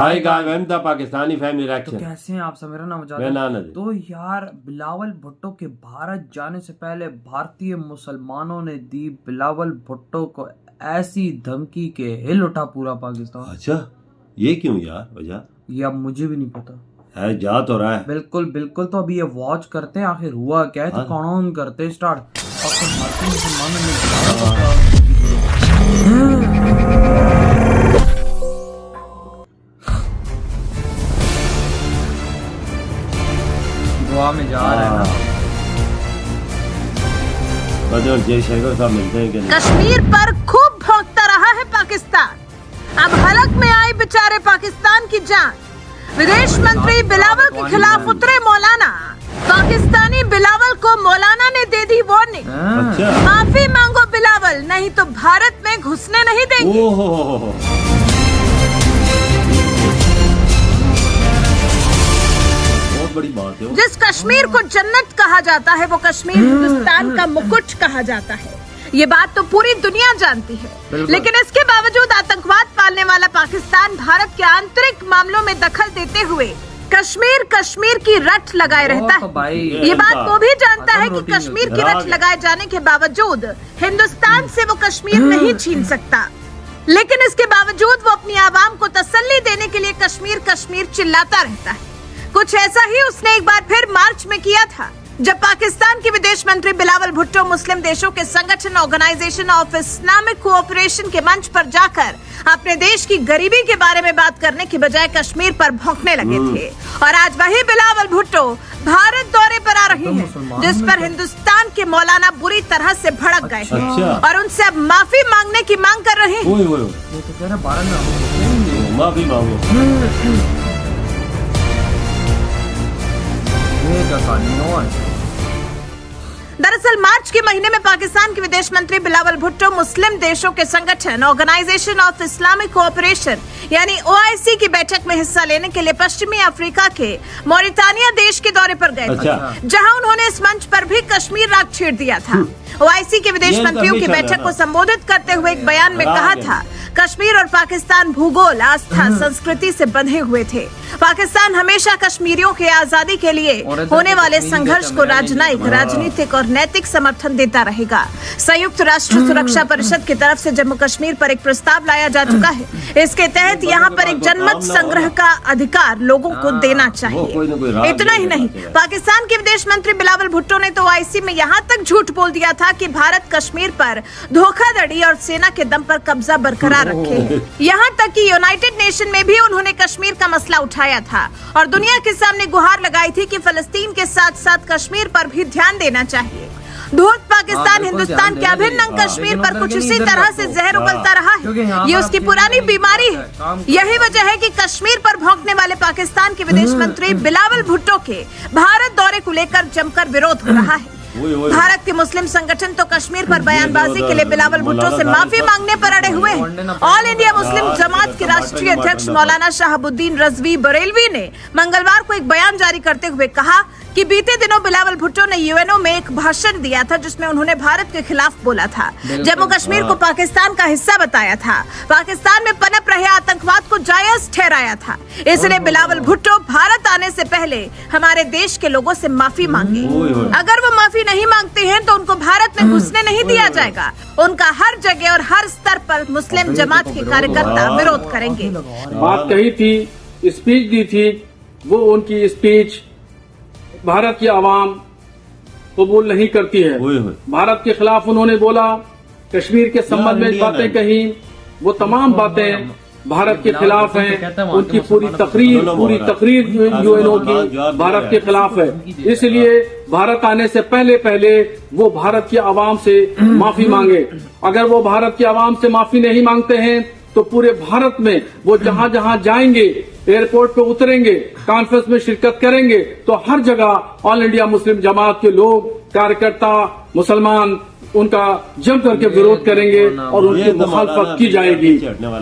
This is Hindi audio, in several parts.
Hi guys, welcome to Pakistani family तो रिएक्शन। कैसे हैं आप सब? मेरा नाम मैं जादा। नाना जी। तो यार बिलावल भुट्टो के भारत जाने से पहले भारतीय मुसलमानों ने दी बिलावल भुट्टो को ऐसी धमकी के हिल उठा पूरा पाकिस्तान। अच्छा, ये क्यों यार? वजह ये अब मुझे भी नहीं पता है, जा तो रहा है। बिल्कुल बिल्कुल। तो अभी ये वॉच करते हैं आखिर हुआ क्या है। तो कानून करते हैं स्टार्ट। भारतीय मुसलमानों ने दुआ में जा रहे हैं ना। बदर जयशंकर साहब मिलते हैं कि नहीं? कश्मीर पर खूब भौंकता रहा है पाकिस्तान। अब हलक में आई बेचारे पाकिस्तान की जान। विदेश मंत्री बिलावल के खिलाफ उतरे मौलाना। पाकिस्तानी बिलावल को मौलाना ने दे दी वार्निंग। अच्छा, माफी मांगो बिलावल, नहीं तो भारत में घुसने नहीं देंगे। ओहो, बहुत बड़ी बात है। जिस कश्मीर को जन्नत कहा जाता है वो कश्मीर हिंदुस्तान का मुकुट कहा जाता है। ये बात तो पूरी दुनिया जानती है, लेकिन इसके बावजूद आतंकवाद पालने वाला पाकिस्तान भारत के आंतरिक मामलों में दखल देते हुए कश्मीर की रट लगाए रहता है। ये बात वो भी जानता है कि कश्मीर की रट लगाए जाने के बावजूद हिंदुस्तान से वो कश्मीर नहीं छीन सकता, लेकिन इसके बावजूद वो अपनी आवाम को तसल्ली देने के लिए कश्मीर चिल्लाता रहता है। कुछ ऐसा ही उसने एक बार फिर मार्च में किया था, जब पाकिस्तान के विदेश मंत्री बिलावल भुट्टो मुस्लिम देशों के संगठन ऑर्गेनाइजेशन ऑफ इस्लामिक कोऑपरेशन के मंच पर जाकर अपने देश की गरीबी के बारे में बात करने के बजाय कश्मीर पर भौंकने लगे थे। और आज वही बिलावल भुट्टो भारत दौरे पर आ रहे हैं, जिस पर हिंदुस्तान के मौलाना बुरी तरह से भड़क गए हैं और उनसे अब माफी मांगने की मांग कर रहे हैं। ये तो कह रहा भारत में माफी मांगो। दरअसल मार्च के महीने में पाकिस्तान के विदेश मंत्री बिलावल भुट्टो मुस्लिम देशों के संगठन ऑर्गेनाइजेशन ऑफ इस्लामिक कोऑपरेशन यानी OIC की बैठक में हिस्सा लेने के लिए पश्चिमी अफ्रीका के मॉरिटानिया देश के दौरे पर गए थे, जहां उन्होंने इस मंच पर भी कश्मीर राग छेड़ दिया था। OIC के विदेश मंत्रियों की बैठक को संबोधित करते हुए एक बयान में कहा था, कश्मीर और पाकिस्तान भूगोल, आस्था, संस्कृति से बंधे हुए थे। पाकिस्तान हमेशा कश्मीरियों के आजादी के लिए होने वाले संघर्ष को राजनयिक, राजनीतिक और नैतिक समर्थन देता रहेगा। संयुक्त राष्ट्र सुरक्षा परिषद की तरफ से जम्मू कश्मीर पर एक प्रस्ताव लाया जा चुका है। इसके तहत यहाँ पर एक जनमत संग्रह का अधिकार लोगों को देना चाहिए। इतना ही नहीं, पाकिस्तान के विदेश मंत्री बिलावल भुट्टो ने तो OIC में यहाँ तक झूठ बोल दिया था कि भारत कश्मीर पर धोखाधड़ी और सेना के दम पर कब्जा बरकरार रखे। यहाँ तक कि यूनाइटेड नेशन में भी उन्होंने कश्मीर का मसला उठाया था और दुनिया के सामने गुहार लगाई थी कि फलस्तीन के साथ साथ कश्मीर पर भी ध्यान देना चाहिए। धूर्त पाकिस्तान हिंदुस्तान के अभिन्न अंग कश्मीर पर कुछ इसी तरह से जहर उगलता रहा है। ये उसकी पुरानी बीमारी है। यही वजह है कि कश्मीर पर भौंकने वाले पाकिस्तान के विदेश मंत्री बिलावल भुट्टो के भारत दौरे को लेकर जमकर विरोध हो रहा है। भारत के मुस्लिम संगठन तो कश्मीर पर बयानबाजी के लिए बिलावल भुट्टो से माफी मांगने पर अड़े हुए हैं। ऑल इंडिया मुस्लिम जमात के राष्ट्रीय अध्यक्ष मौलाना शहाबुद्दीन रजवी बरेलवी ने मंगलवार को एक बयान जारी करते हुए कहा कि बीते दिनों बिलावल भुट्टो ने UNO में एक भाषण दिया था, जिसमें उन्होंने भारत के खिलाफ बोला था, जम्मू कश्मीर को पाकिस्तान का हिस्सा बताया था, पाकिस्तान में पनप रहे आतंकवाद को जायज ठहराया था। इसलिए बिलावल भुट्टो भारत आने से पहले हमारे देश के लोगों से माफी मांगे। अगर वो माफी नहीं मांगते हैं तो उनको भारत में घुसने नहीं दिया जाएगा। उनका हर जगह और हर स्तर पर मुस्लिम जमात के कार्यकर्ता विरोध करेंगे। बात कही थी, स्पीच दी थी, वो उनकी स्पीच भारत की आवाम कबूल नहीं करती है। भारत के खिलाफ उन्होंने बोला, कश्मीर के संबंध में बातें कही, वो तमाम बातें भारत के खिलाफ हैं। उनकी पूरी तकरीर UNO की भारत के खिलाफ है। इसलिए भारत आने से पहले वो भारत की आवाम से माफी मांगे। अगर वो भारत की आवाम से माफी नहीं मांगते हैं तो पूरे भारत में वो जहां जहां जाएंगे, एयरपोर्ट पे उतरेंगे, कॉन्फ्रेंस में शिरकत करेंगे, तो हर जगह ऑल इंडिया मुस्लिम जमात के लोग, कार्यकर्ता, मुसलमान उनका जम करके विरोध करेंगे और उनकी मुखालफत की जाएगी।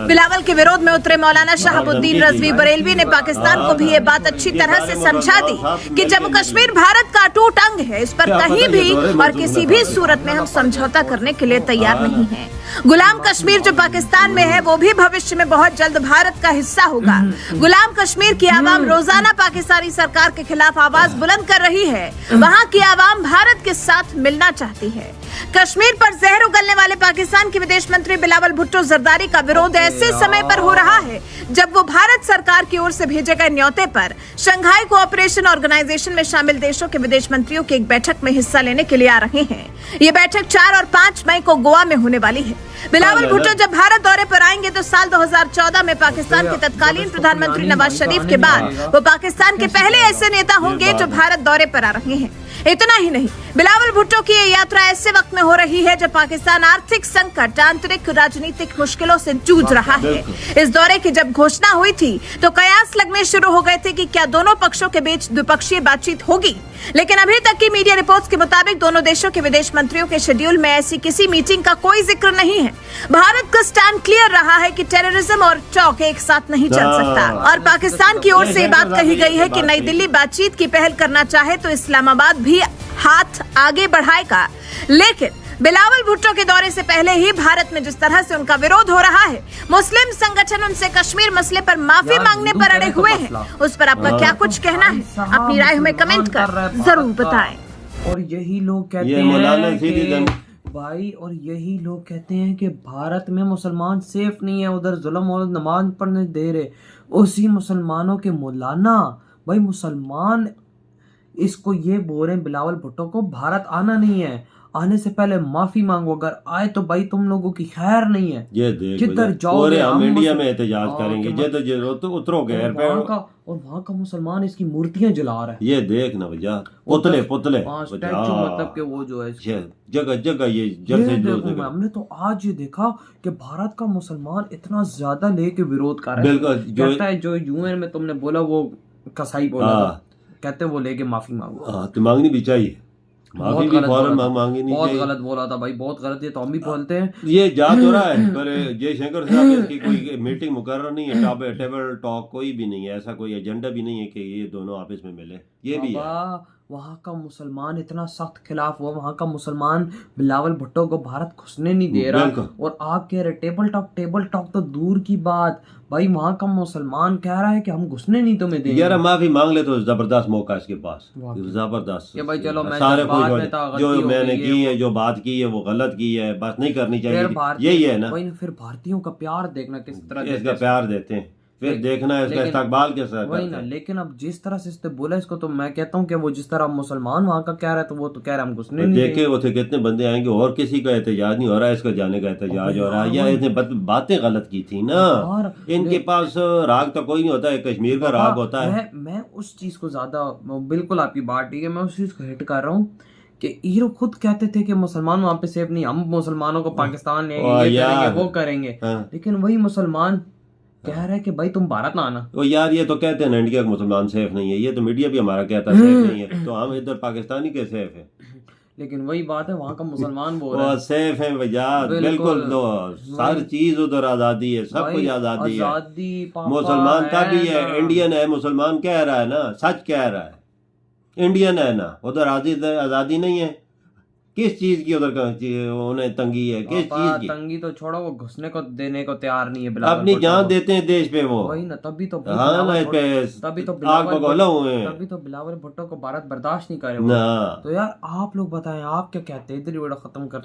बिलावल के विरोध में उतरे मौलाना शहाबुद्दीन रजवी बरेलवी ने पाकिस्तान को भी ये बात अच्छी तरह से समझा दी कि जम्मू कश्मीर भारत का अटूट अंग है। इस पर कहीं भी और किसी भी सूरत में हम समझौता करने के लिए तैयार नहीं हैं। गुलाम कश्मीर जो पाकिस्तान में है वो भी भविष्य में बहुत जल्द भारत का हिस्सा होगा। गुलाम कश्मीर की आवाम रोजाना पाकिस्तानी सरकार के खिलाफ आवाज बुलंद कर रही है। वहाँ की आवाम भारत के साथ मिलना चाहती है। कश्मीर पर जहर उगलने वाले पाकिस्तान के विदेश मंत्री बिलावल भुट्टो जरदारी का विरोध ऐसे समय पर हो रहा है जब वो भारत सरकार की ओर से भेजे गए न्योते पर शंघाई कोऑपरेशन ऑर्गेनाइजेशन में शामिल देशों के विदेश मंत्रियों की एक बैठक में हिस्सा लेने के लिए आ रहे हैं। ये बैठक 4 और 5 मई को गोवा में होने वाली है। बिलावल भुट्टो जब भारत दौरे पर आएंगे तो साल 2014 में पाकिस्तान के तत्कालीन प्रधानमंत्री नवाज शरीफ के बाद वो पाकिस्तान के पहले ऐसे नेता होंगे जो भारत दौरे पर आ रहे हैं। इतना ही नहीं, बिलावल भुट्टो की ये यात्रा ऐसे वक्त में हो रही है जब पाकिस्तान आर्थिक संकट, आंतरिक राजनीतिक मुश्किलों से जूझ रहा है। इस दौरे की जब घोषणा हुई थी तो कयास लगने शुरू हो गए थे कि क्या दोनों पक्षों के बीच द्विपक्षीय बातचीत होगी, लेकिन अभी तक की मीडिया रिपोर्ट्स के मुताबिक दोनों देशों के विदेश मंत्रियों के शेड्यूल में ऐसी किसी मीटिंग का कोई जिक्र नहीं है। भारत का स्टैंड क्लियर रहा है कि टेररिज्म और टॉक एक साथ नहीं चल सकता और पाकिस्तान की ओर से ये बात कही गई है कि नई दिल्ली बातचीत की पहल करना चाहे तो इस्लामाबाद भी हाथ आगे बढ़ाएगा। लेकिन बिलावल भुट्टो के दौरे से पहले ही भारत में जिस तरह से उनका विरोध हो रहा है, मुस्लिम संगठन उनसे कश्मीर मसले पर माफी मांगने पर अड़े हुए हैं, उस पर आपका क्या कुछ कहना है? अपनी राय हमें कमेंट कर जरूर बताएं। और यही लोग कहते हैं कि भाई, और यही लोग कहते हैं कि भारत में मुसलमान सेफ नहीं है, उधर जुल्म और नमाज पढ़ने दे रहे। उसी मुसलमानों के मौलाना भाई मुसलमान इसको ये बोल रहे हैं बिलावल भुट्टो को भारत आना नहीं है, आने से पहले माफी मांगो, अगर आए तो भाई तुम लोगों की खैर नहीं है। ये देख जिधर जाओगे हम इंडिया में एहतजाज करेंगे, ये तो उतरोगे एयरपोर्ट का, और वहाँ का मुसलमान इसकी मूर्तियां जला रहा है। ये देख ना भैया, पुतले मतलब कि वो जो है जगह जगह ये जगह हमने तो आज ये देखा कि भारत का मुसलमान इतना ज्यादा लेके विरोध कर रहा है। बिल्कुल जो यूएन में तुमने बोला वो कसाई बोला था, कहते वो लेके माफी मांगो। तो मांगनी भी चाहिए, माफी भी फौरन मांगी नहीं चाहिए। बहुत गलत बोला था भाई, बहुत गलत। ये तो हम भी बोलते हैं, ये जात हो रहा है। पर जयशंकर साहब इसकी कोई मीटिंग मुकर्रर नहीं है, टेबल टॉक कोई भी नहीं है, ऐसा कोई एजेंडा भी नहीं है कि ये दोनों आपस में मिले। ये भी है वहाँ का मुसलमान इतना सख्त खिलाफ हुआ, वहाँ का मुसलमान बिलावल भुट्टो को भारत घुसने नहीं दे रहा, और आप कह रहे टेबल टॉक तो दूर की बात भाई, वहाँ का मुसलमान कह रहा है कि हम घुसने नहीं तुम्हें देंगे। यार माफी मांग ले तो जबरदस्त मौका इसके पास, जबरदस्त। भाई चलो मैं सारे जो मैंने की है, जो बात की है वो गलत की है, बस नहीं करनी चाहिए, यही है ना। फिर भारतीयों का प्यार देखना किस तरह इसका प्यार देते हैं, फिर देखना है इसका इस्तकबाल के साथ वही ना। लेकिन अब जिस तरह से इसने बोला इसको, तो मैं कहता हूँ कि वो जिस तरह मुसलमान वहाँ का कह रहा है तो वो तो कह रहा है हम घुसने नहीं देखे वो थे कितने बंदे आएंगे, और किसी का एहतजाज नहीं हो रहा है, इसका जाने का एहतजाज हो रहा है। या इसने बातें गलत की थी ना, इनके पास राग तो कोई नहीं होता है, कश्मीर का राग होता है। मैं उस चीज को ज्यादा, बिल्कुल आपकी बात ठीक है, मैं उस चीज को हिट कर रहा हूँ कि ये लोग खुद कहते थे कि मुसलमान वहाँ पे सेफ नहीं, हम मुसलमानों को पाकिस्तान वो करेंगे, लेकिन वही मुसलमान कह रहा है कि भाई तुम भारत ना आना। तो यार ये तो कहते हैं इंडिया का मुसलमान सेफ नहीं है, ये तो मीडिया भी हमारा कहता है सेफ नहीं है, तो हम इधर पाकिस्तानी के सेफ है। लेकिन वही बात है, वहाँ का मुसलमान बोल रहा है सेफ है भैया, बिल्कुल। तो सारी चीज उधर आजादी है, सब कुछ आजादी है। मुसलमान का भी है, इंडियन है, मुसलमान कह रहा है ना, सच कह रहा है, इंडियन है ना, उधर आजादी नहीं है। किस चीज की उधर उन्हें तंगी है, किस चीज की तंगी तो छोड़ो, वो घुसने को देने को तैयार नहीं है। अपनी जान देते हैं देश पे वो, वही ना। तभी तो बिलावल भुट्टो को भारत बर्दाश्त नहीं करे ना। तो यार आप लोग बताएं, आप क्या कहते हैं? इधर वीडियो खत्म कर